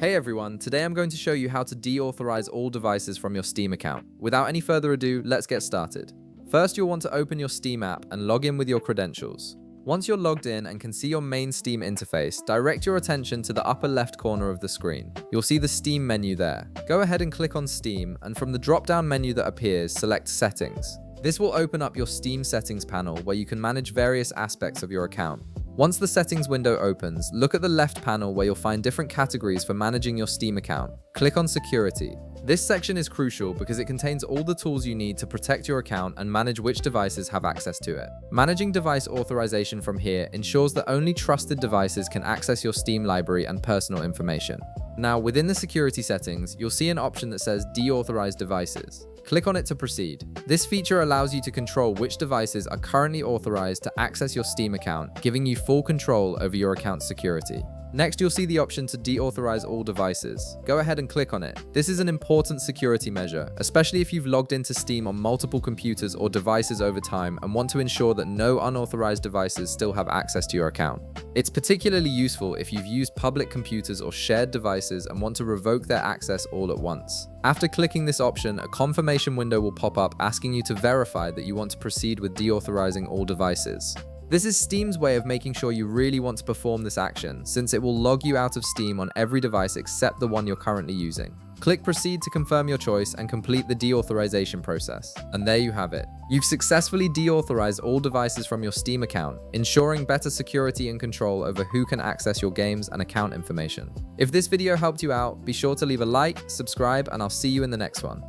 Hey everyone, today I'm going to show you how to deauthorize all devices from your Steam account. Without any further ado, let's get started. First, you'll want to open your Steam app and log in with your credentials. Once you're logged in and can see your main Steam interface, direct your attention to the upper left corner of the screen. You'll see the Steam menu there. Go ahead and click on Steam, and from the drop-down menu that appears, select Settings. This will open up your Steam settings panel where you can manage various aspects of your account. Once the settings window opens, look at the left panel where you'll find different categories for managing your Steam account. Click on Security. This section is crucial because it contains all the tools you need to protect your account and manage which devices have access to it. Managing device authorization from here ensures that only trusted devices can access your Steam library and personal information. Now, within the security settings, you'll see an option that says Deauthorize Devices. Click on it to proceed. This feature allows you to control which devices are currently authorized to access your Steam account, giving you full control over your account's security. Next, you'll see the option to deauthorize all devices. Go ahead and click on it. This is an important security measure, especially if you've logged into Steam on multiple computers or devices over time and want to ensure that no unauthorized devices still have access to your account. It's particularly useful if you've used public computers or shared devices and want to revoke their access all at once. After clicking this option, a confirmation window will pop up asking you to verify that you want to proceed with deauthorizing all devices. This is Steam's way of making sure you really want to perform this action, since it will log you out of Steam on every device except the one you're currently using. Click Proceed to confirm your choice and complete the deauthorization process. And there you have it. You've successfully deauthorized all devices from your Steam account, ensuring better security and control over who can access your games and account information. If this video helped you out, be sure to leave a like, subscribe, and I'll see you in the next one.